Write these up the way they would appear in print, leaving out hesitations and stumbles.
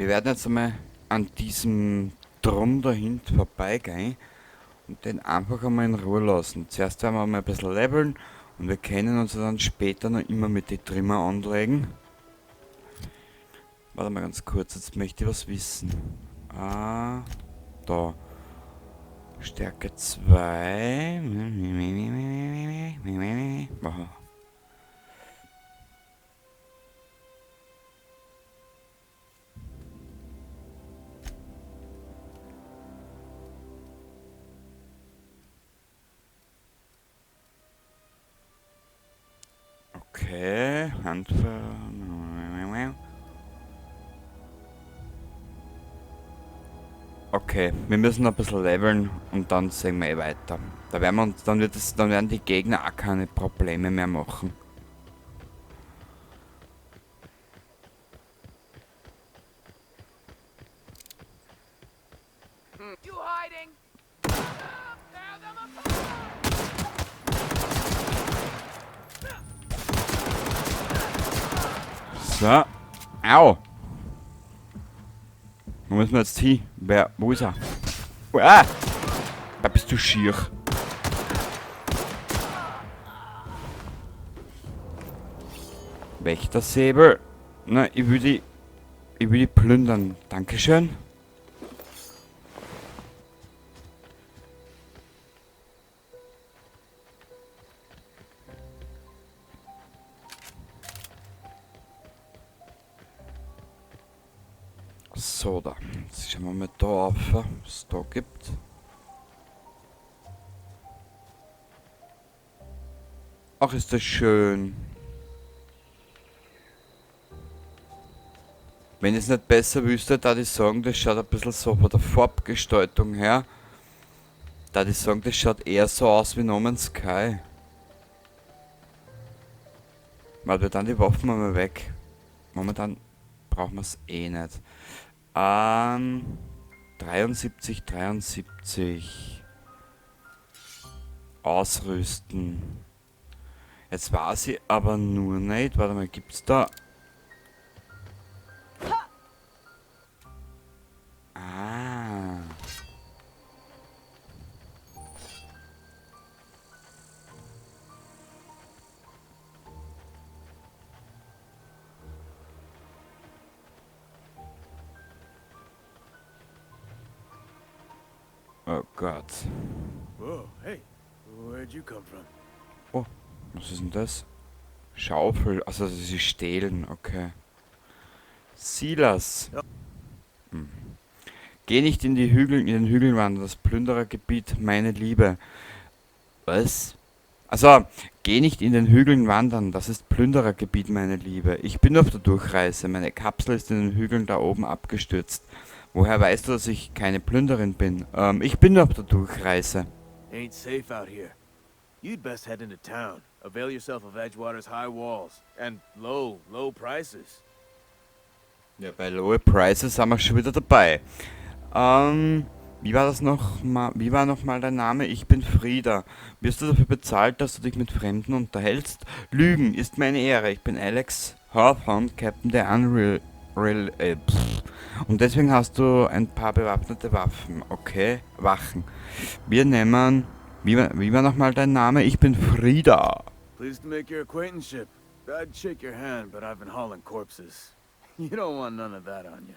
Wir werden jetzt einmal an diesem Drum dahinter vorbeigehen und den einfach einmal in Ruhe lassen. Zuerst werden wir mal ein bisschen leveln und wir können uns dann später noch immer mit den Trimmer anlegen. Warte mal ganz kurz, jetzt möchte ich was wissen. Da. Stärke 2. Aha. Okay, Handver... Okay, wir müssen ein bisschen leveln und dann sehen wir weiter. Da werden wir uns, dann werden die Gegner auch keine Probleme mehr machen. You hiding? Tear them apart! So. Au! Wo müssen wir jetzt hin? Wo ist er? Da bist du schier. Wächtersäbel. Na, ich will die plündern. Dankeschön. So, da. Jetzt schauen wir mal da auf, was es da gibt. Ach, ist das schön. Wenn ich es nicht besser wüsste, da ich sagen, das schaut ein bisschen so von der Farbgestaltung her. Da ich sagen, das schaut eher so aus wie No Man's Sky. Weil wir dann die Waffen mal weg. Momentan brauchen wir es eh nicht. 73, 73. Ausrüsten. Jetzt weiß ich aber nur nicht. Warte mal, gibt's da... Ah. Oh Gott. Whoa, hey, where'd you come from? Oh, was ist denn das? Schaufel, also sie stehlen, okay. Silas. Hm. Geh nicht in den Hügeln wandern, das Plünderergebiet, meine Liebe. Was? Also, geh nicht in den Hügeln wandern, das ist Plünderergebiet, meine Liebe. Ich bin auf der Durchreise, meine Kapsel ist in den Hügeln da oben abgestürzt. Woher weißt du, dass ich keine Plünderin bin? Ich bin auf der Durchreise. Ain't safe out here. You'd best head into town. Avail yourself of Edgewater's high walls. And low prices. Ja, bei Low Prices sind wir schon wieder dabei. Wie war das noch mal, wie war noch mal dein Name? Ich bin Frieda. Wirst du dafür bezahlt, dass du dich mit Fremden unterhältst? Lügen ist meine Ehre. Ich bin Alex Hawthorne, Captain der Und deswegen hast du ein paar bewaffnete Waffen. Okay, Wachen. Wir nehmen... wie war noch mal dein Name? Ich bin Frieda. Pleased to make your acquaintanceship. I'd shake your hand, but I've been hauling corpses. You don't want none of that on you.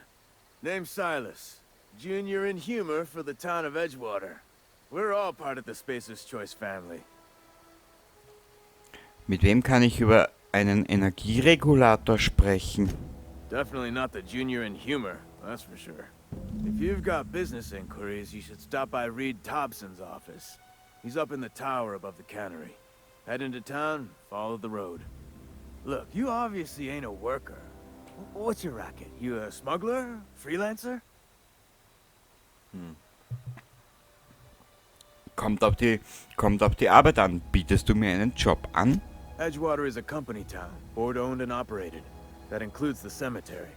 Name's Silas. Junior in humor for the town of Edgewater. We're all part of the Spacer's Choice family. Mit wem kann ich über einen Energieregulator sprechen? Definitely not the junior in humor, that's for sure. If you've got business inquiries, you should stop by Reed Thompson's office. He's up in the tower above the cannery. Head into town, follow the road. Look, you obviously ain't a worker. What's your racket? You a smuggler? Freelancer? Kommt auf die Arbeit an. Bietest du mir einen Job an? Edgewater is a company town, board owned and operated. That includes the cemetery.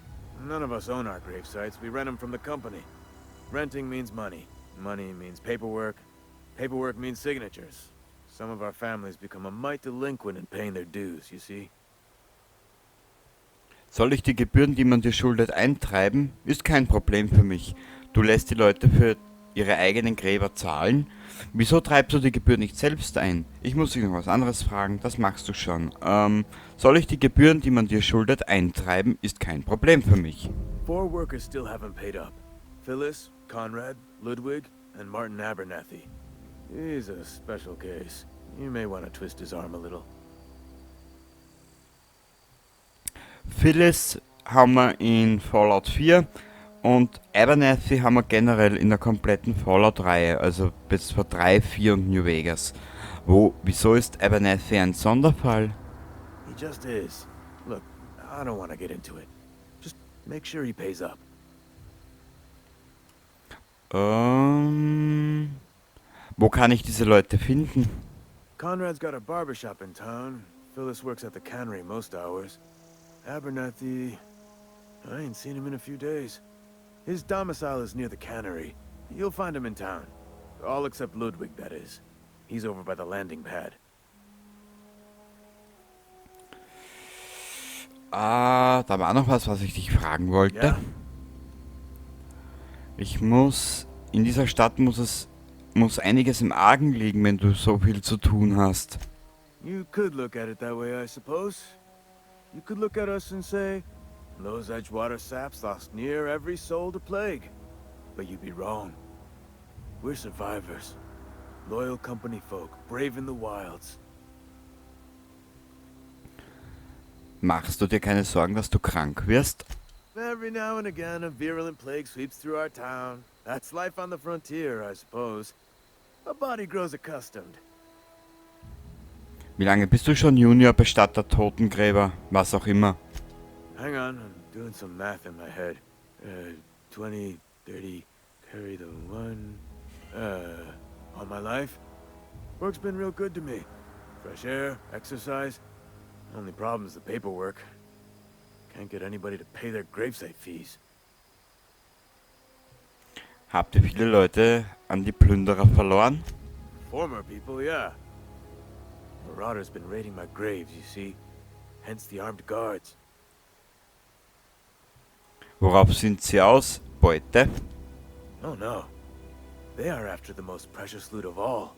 None of us own our grave sites, we rent them from the company. Renting means money. Money means paperwork. Paperwork means signatures. Some of our families become a mite delinquent in paying their dues, you see? Soll ich die Gebühren, die man dir schuldet, eintreiben? Ist kein Problem für mich. Du lässt die Leute für ihre eigenen Gräber zahlen? Wieso treibst du die Gebühren nicht selbst ein? Ich muss dich noch was anderes fragen, das machst du schon. Soll ich die Gebühren, die man dir schuldet, eintreiben? Ist kein Problem für mich. 4 workers still haven't paid up. Phyllis, Conrad, Ludwig, and Martin Abernathy. He's a special case. You may want to twist his arm a little. Phyllis haben wir in Fallout 4 und Abernathy haben wir generell in der kompletten Fallout-Reihe, also bis vor 3, 4 und New Vegas. Wieso ist Abernathy ein Sonderfall? He just is. Look, I don't want to get into it. Just make sure he pays up. Wo kann ich diese Leute finden? Conrad's got a barbershop in town. Phyllis works at the cannery most hours. Abernathy... I ain't seen him in a few days. His domicile is near the cannery. You'll find him in town. All except Ludwig, that is. He's over by the landing pad. Da war noch was ich dich fragen wollte. Ja? In dieser Stadt muss einiges im Argen liegen, wenn du so viel zu tun hast. You could look at it that way, I suppose. You could look at us and say, those Edgewater saps lost near every soul to plague. But you'd be wrong. We're survivors. Loyal company folk, brave in the wilds. Machst du dir keine Sorgen, dass du krank wirst? Every now and again, a virulent plague sweeps through our town. That's life on the frontier, I suppose. A body grows accustomed. Wie lange bist du schon Juniorbestatter, Totengräber, was auch immer? Hang on, I'm doing some math in my head. 20, 30, carry the 1. All my life? Work's been real good to me. Fresh air, exercise. Only problem's the paperwork. Can't get anybody to pay their gravesite fees. Habt ihr viele Leute an die Plünderer verloren? Former people, yeah. Marauders been raiding my graves, you see. Hence the armed guards. Worauf sind sie aus? Beute? Oh no. They are after the most precious loot of all.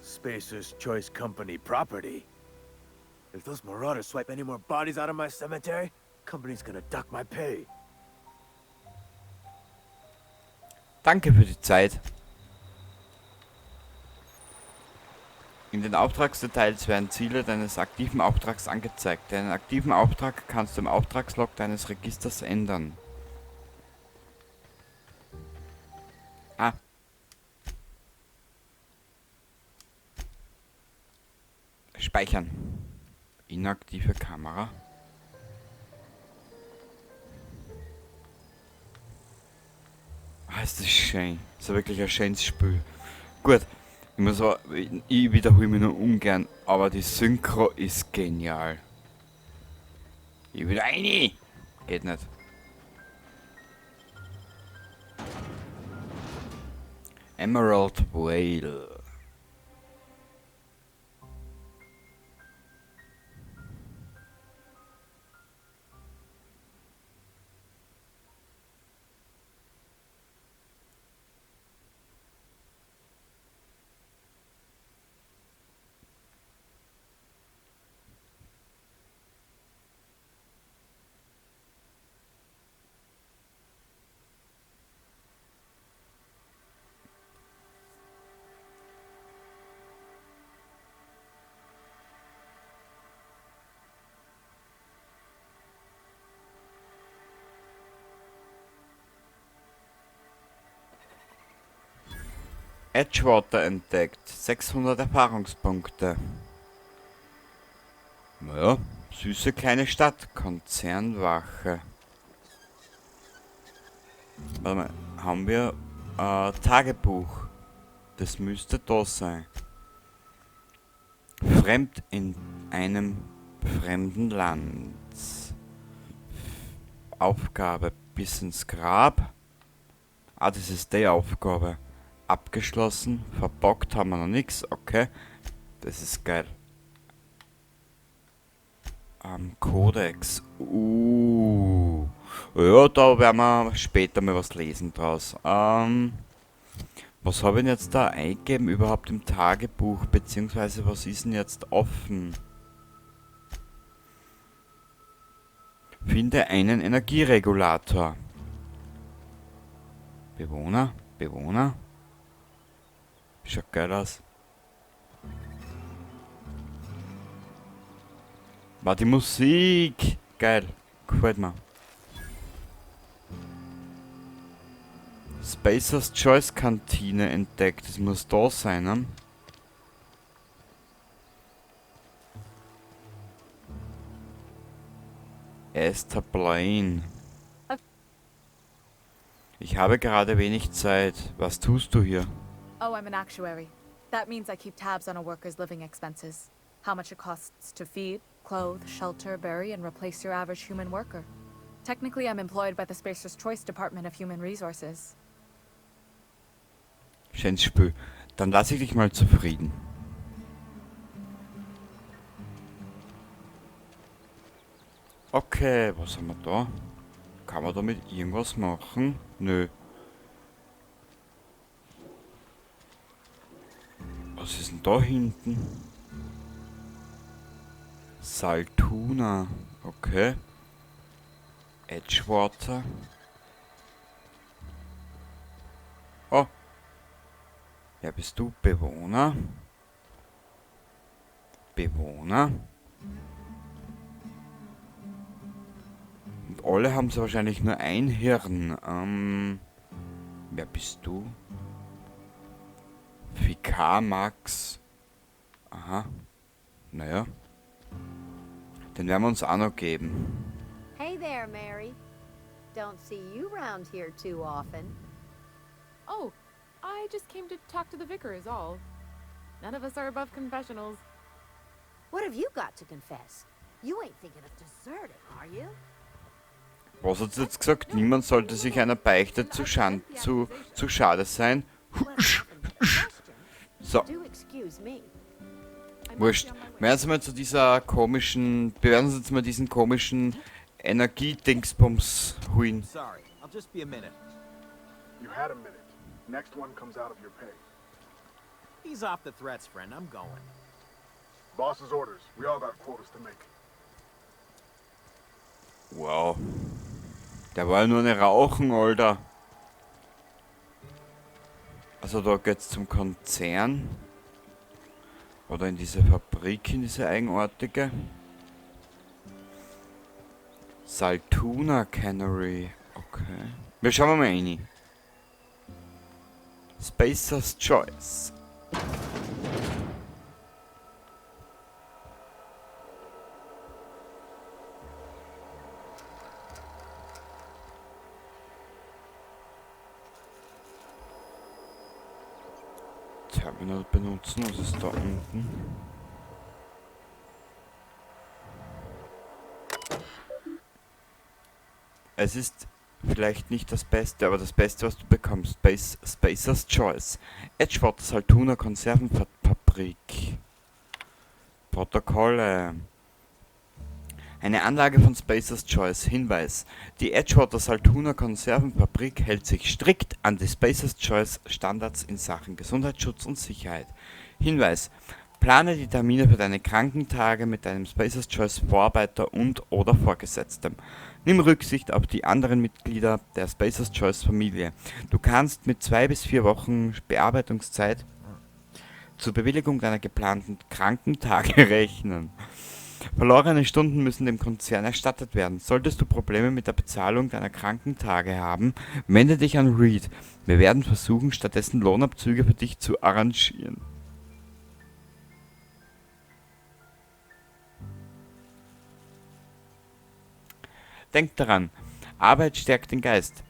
Spacer's Choice Company property. If those marauders swipe any more bodies out of my cemetery, company's gonna duck my pay. Danke für die Zeit. In den Auftragsdetails werden Ziele deines aktiven Auftrags angezeigt. Deinen aktiven Auftrag kannst du im Auftragslog deines Registers ändern. Speichern. Inaktive Kamera. Ist das schön. Das ist wirklich ein schönes Spiel. Gut, ich wiederhole mich nur ungern, aber die Synchro ist genial. Ich will rein! Geht nicht. Emerald Whale. Edgewater entdeckt. 600 Erfahrungspunkte. Naja, süße kleine Stadt. Konzernwache. Warte mal, haben wir Tagebuch. Das müsste da sein. Fremd in einem fremden Land. Aufgabe bis ins Grab. Das ist die Aufgabe. Abgeschlossen. Verbockt haben wir noch nichts. Okay. Das ist geil. Kodex. Ja, da werden wir später mal was lesen draus. Was habe ich denn jetzt da eingegeben überhaupt im Tagebuch? Beziehungsweise was ist denn jetzt offen? Finde einen Energieregulator. Bewohner, Bewohner. Schaut geil aus. War die Musik. Geil. Gefällt mir. Spacers Choice Kantine entdeckt. Das muss da sein, ne? Esther Blaine. Ich habe gerade wenig Zeit. Was tust du hier? Oh, I'm an actuary. That means I keep tabs on a worker's living expenses. How much it costs to feed, clothe, shelter, bury, and replace your average human worker. Technically, I'm employed by the Spacer's Choice Department of Human Resources. Schönes Spiel. Dann lasse ich dich mal zufrieden. Okay, was haben wir da? Kann man damit irgendwas machen? Nö. Was ist denn da hinten? Saltuna. Okay. Edgewater. Oh. Wer bist du? Bewohner? Bewohner? Und alle haben so wahrscheinlich nur ein Hirn. Wer bist du? Fikar Max. Aha. Naja. Den werden wir uns auch noch geben. Hey there, Mary. Don't see you round here too often. Oh, I just came to talk to the vicar is all. None of us are above confessionals. What have you got to confess? You ain't thinking of deserting, are you? Was hat sie jetzt gesagt? Niemand sollte sich einer Beichte zu schade sein. So, Do excuse me. wurscht. Werden Sie mal zu dieser komischen, bewerten Sie jetzt mal diesen komischen Energiedingsbums holen. Sorry, I'll just be a minute. You had a minute. Next one comes out of your pay. Ease off the threats, friend. I'm going. Boss's orders. We all got quotas to make. Wow. Der war ja nur eine Rauchen, Alter. Also da geht's zum Konzern. Oder in diese Fabrik, in diese eigenartige. Saltuna Cannery. Okay. Wir schauen mal rein. Spacer's Choice. Terminal benutzen, was ist da unten? Es ist vielleicht nicht das Beste, aber das Beste, was du bekommst. Spacer's Choice. Edgewater Saltuna Konservenfabrik. Protokolle. Eine Anlage von Spacer's Choice. Hinweis. Die Edgewater Saltuna Konservenfabrik hält sich strikt an die Spacer's Choice Standards in Sachen Gesundheitsschutz und Sicherheit. Hinweis. Plane die Termine für deine Krankentage mit deinem Spacer's Choice Vorarbeiter und/oder Vorgesetztem. Nimm Rücksicht auf die anderen Mitglieder der Spacer's Choice Familie. Du kannst mit 2 bis 4 Wochen Bearbeitungszeit zur Bewilligung deiner geplanten Krankentage rechnen. Verlorene Stunden müssen dem Konzern erstattet werden. Solltest du Probleme mit der Bezahlung deiner Krankentage haben, wende dich an Reed. Wir werden versuchen, stattdessen Lohnabzüge für dich zu arrangieren. Denk daran, Arbeit stärkt den Geist.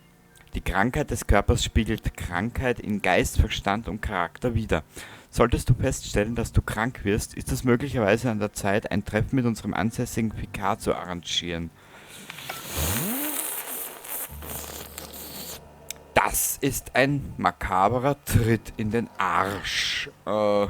Die Krankheit des Körpers spiegelt Krankheit in Geist, Verstand und Charakter wider. Solltest du feststellen, dass du krank wirst, ist es möglicherweise an der Zeit, ein Treffen mit unserem ansässigen Vikar zu arrangieren. Das ist ein makaberer Tritt in den Arsch. Ja.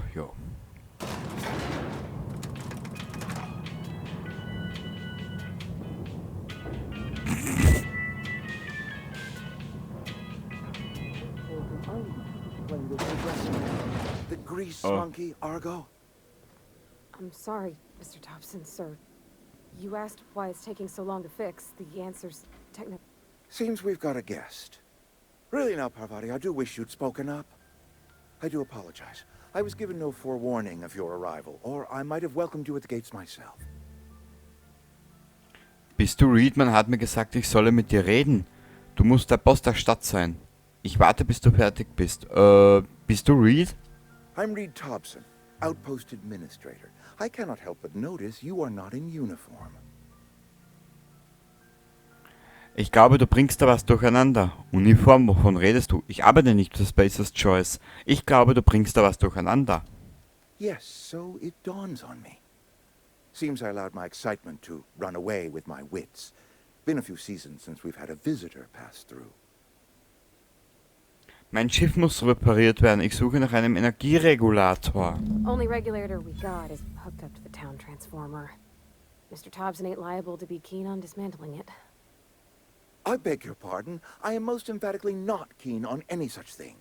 grappling with the aggressor. The grease Oh. monkey, Argo? I'm sorry, Mr. Thompson, sir. You asked why it's taking so long to fix. The answer's technical. Seems we've got a guest. Really now, Parvati, I do wish you'd spoken up. I do apologize. I was given no forewarning of your arrival, or I might have welcomed you at the gates myself. Bist du Reed? Man hat mir gesagt, ich solle mit dir reden. Du musst der Boss der Stadt sein. Ich warte, bis du fertig bist. Bist du Reed? I'm Reed Thompson, Outpost Administrator. I cannot help but notice you are not in uniform. Ich glaube, du bringst da was durcheinander. Uniform, wovon redest du? Ich arbeite nicht für Spacer's Choice. Ich glaube, du bringst da was durcheinander. Yes, so it dawns on me. Seems I allowed my excitement to run away with my wits. Been a few seasons since we've had a visitor pass through. Mein Schiff muss repariert werden. Ich suche nach einem Energieregulator. Only regulator we got is hooked up to the town transformer. Mr. Thompson ain't liable to be keen on dismantling it. I beg your pardon. I am most emphatically not keen on any such thing.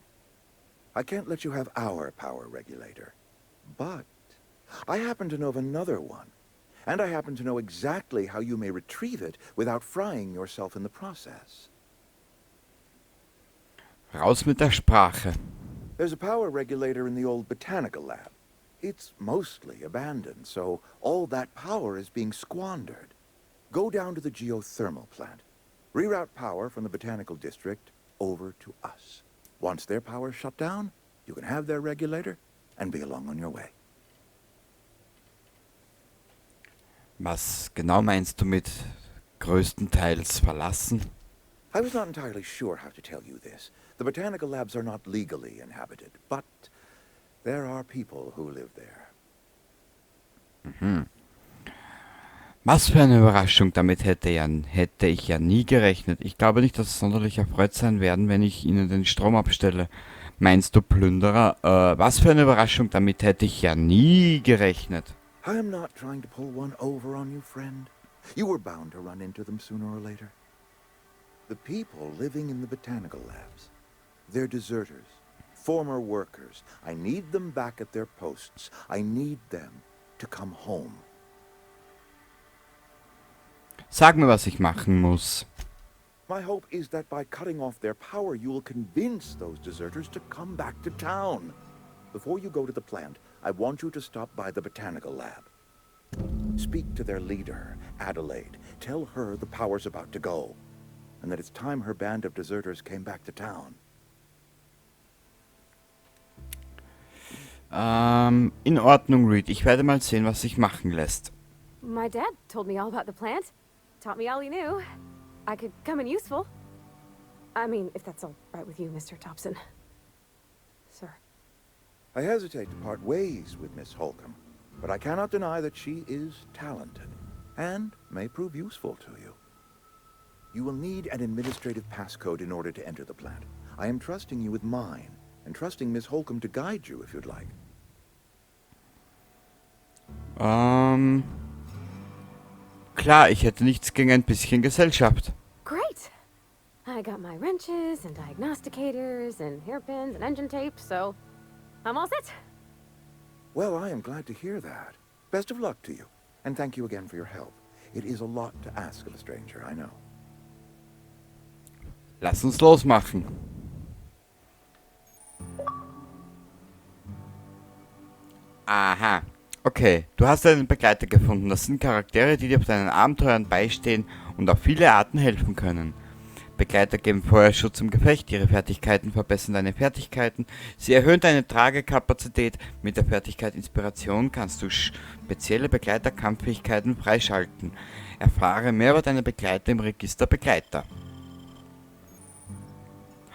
I can't let you have our power regulator. But I happen to know of another one. And I happen to know exactly how you may retrieve it without frying yourself in the process. Raus mit der Sprache. There's a power regulator in the old botanical lab. It's mostly abandoned, so all that power is being squandered. Go down to the geothermal plant. Reroute power from the botanical district over to us. Once their power's shut down, you can have their regulator and be along on your way. Was genau meinst du mit größtenteils verlassen? I was not entirely sure how to tell you this. The botanical labs are not legally inhabited, but there are people who live there. Was für eine Überraschung, damit hätte ich ja nie gerechnet. Ich glaube nicht, dass sie sonderlich erfreut sein werden, wenn ich ihnen den Strom abstelle. Meinst du Plünderer? Was für eine Überraschung, damit hätte ich ja nie gerechnet. I am not trying to pull one over on you, friend. You were bound to run into them sooner or later. The people living in the botanical labs, they're deserters, former workers. I need them back at their posts. I need them to come home. Sag mir, was ich machen muss. My hope is that by cutting off their power, you will convince those deserters to come back to town. Before you go to the plant, I want you to stop by the botanical lab. Speak to their leader, Adelaide. Tell her the power's about to go, and that it's time her band of deserters came back to town. In Ordnung, Reed. Ich werde mal sehen, was sich machen lässt. My dad told me all about the plant. Taught me all he knew. I could come in useful. I mean, if that's all right with you, Mr. Thompson. Sir. I hesitate to part ways with Miss Holcomb, but I cannot deny that she is talented and may prove useful to you. You will need an administrative passcode in order to enter the plant. I am trusting you with mine, and trusting Miss Holcomb to guide you if you'd like. Klar, ich hätte nichts gegen ein bisschen Gesellschaft. Great. I got my wrenches and diagnosticators and hairpins and engine tape, so I'm all set. Well, I am glad to hear that. Best of luck to you, and thank you again for your help. It is a lot to ask of a stranger, I know. Lass uns losmachen. Aha. Okay, du hast einen Begleiter gefunden. Das sind Charaktere, die dir auf deinen Abenteuern beistehen und auf viele Arten helfen können. Begleiter geben Feuerschutz im Gefecht, ihre Fertigkeiten verbessern deine Fertigkeiten, sie erhöhen deine Tragekapazität, mit der Fertigkeit Inspiration kannst du spezielle Begleiterkampffähigkeiten freischalten. Erfahre mehr über deine Begleiter im Register Begleiter.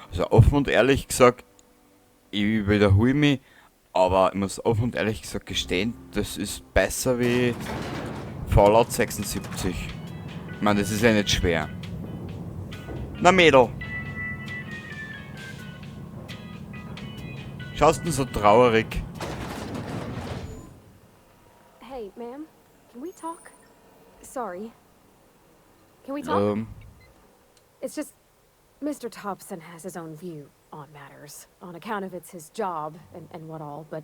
Also offen und ehrlich gesagt, ich wiederhole mich, aber ich muss offen und ehrlich gesagt gestehen, das ist besser wie Fallout 76. Ich meine, das ist ja nicht schwer. Na Mädel. Schaust du so traurig? Hey, ma'am, can we talk? Sorry. Can we talk? It's just, Mr. Thompson has his own view on matters, on account of it's his job and what all, but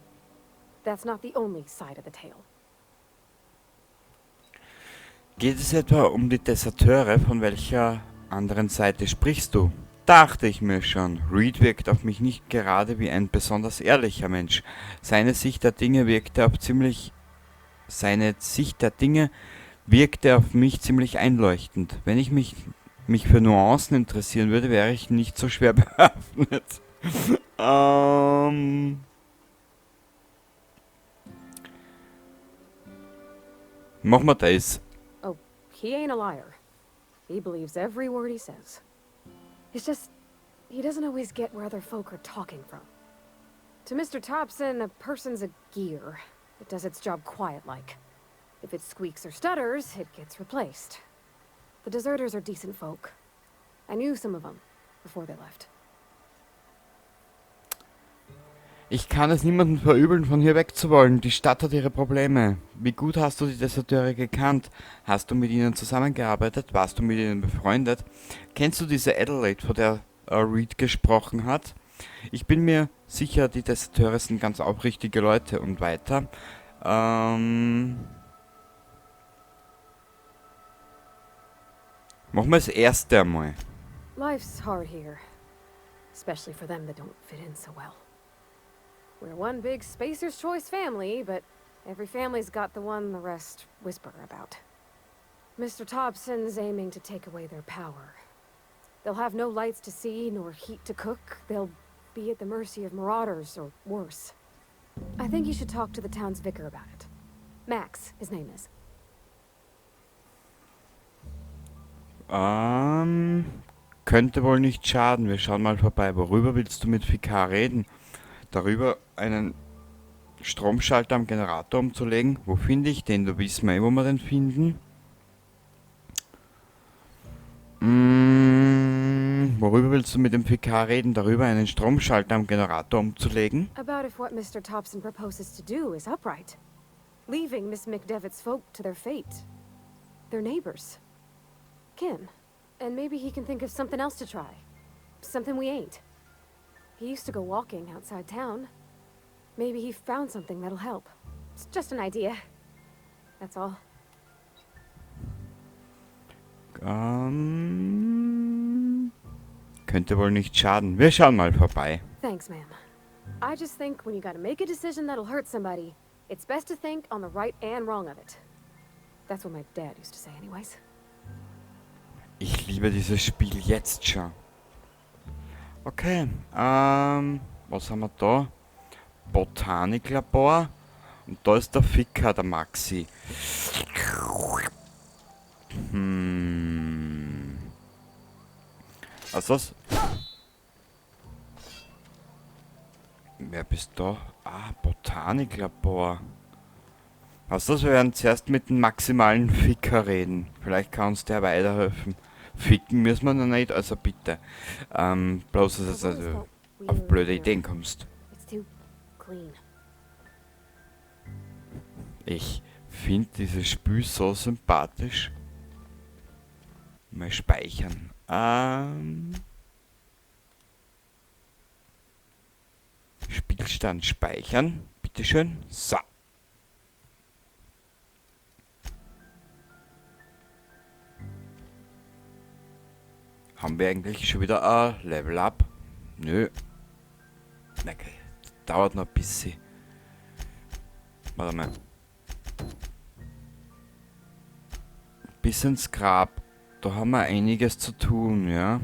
that's not the only side of the tale. Geht es etwa um die Deserteure? Von welcher anderen Seite sprichst du? Dachte ich mir schon. Reed wirkt auf mich nicht gerade wie ein besonders ehrlicher Mensch. Seine Sicht der Dinge wirkte auf mich ziemlich einleuchtend. Wenn ich mich für Nuancen interessieren würde, wäre ich nicht so schwer bewaffnet. Machen wir das. Oh, he ain't a liar. He believes every word he says. It's just, he doesn't always get where other folk are talking from. To Mr. Thompson, a person's a gear. It does its job quiet-like. If it squeaks or stutters, it gets replaced. The deserters are decent folk. I knew some of them before they left. Ich kann es niemandem verübeln, von hier wegzuwollen. Die Stadt hat ihre Probleme. Wie gut hast du die Deserteure gekannt? Hast du mit ihnen zusammengearbeitet? Warst du mit ihnen befreundet? Kennst du diese Adelaide, von der Reed gesprochen hat? Ich bin mir sicher, die Deserteure sind ganz aufrichtige Leute. Und weiter. Machen wir das erste einmal. Life's hard here. Especially for them that don't fit in so well. We're one big Spacer's Choice family, but every family's got the one the rest whisper about. Mr. Thompson's aiming to take away their power. They'll have no lights to see, nor heat to cook. They'll be at the mercy of marauders, or worse. I think you should talk to the town's vicar about it. Max, his name is. Könnte wohl nicht schaden. Wir schauen mal vorbei. Worüber willst du mit Vikar reden? Darüber, einen Stromschalter am Generator umzulegen. Wo finde ich den? Du weißt mal, wo wir den finden. Worüber willst du mit dem Vikar reden? Darüber, einen Stromschalter am Generator umzulegen? About if what Mr. Thompson proposes to do is upright. Leaving Miss McDevitt's folk to their fate. Their neighbors. Kin. And maybe he can think of something else to try. Something we ain't. He used to go walking outside town. Maybe he found something that'll help. It's just an idea. That's all. Könnte wohl nicht schaden. Wir schauen mal vorbei. Thanks, ma'am. I just think when you gotta make a decision that'll hurt somebody, it's best to think on the right and wrong of it. That's what my dad used to say anyways. Ich liebe dieses Spiel jetzt schon. Okay, was haben wir da? Botaniklabor. Und da ist der Ficker, der Maxi. Was? Wer bist da? Botaniklabor. Wir werden zuerst mit dem maximalen Ficker reden. Vielleicht kann uns der weiterhelfen. Ficken müssen wir noch nicht, also bitte. Bloß, dass du also auf blöde Ideen kommst. It's too clean. Ich finde dieses Spiel so sympathisch. Mal speichern. Spielstand speichern. Bitteschön. So. Haben wir eigentlich schon wieder ein Level Up? Nö. Okay. Dauert noch ein bisschen. Warte mal. Bis ins Grab. Da haben wir einiges zu tun, ja.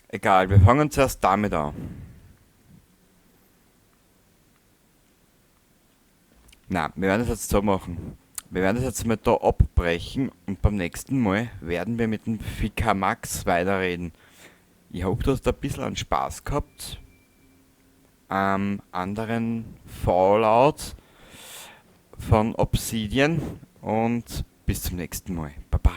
Egal, wir fangen zuerst damit an. Na, wir werden das jetzt so machen. Wir werden das jetzt mal da abbrechen und beim nächsten Mal werden wir mit dem Ficker Max weiterreden. Ich hoffe, du hast ein bisschen an Spaß gehabt. Am anderen Fallout von Obsidian und bis zum nächsten Mal. Baba.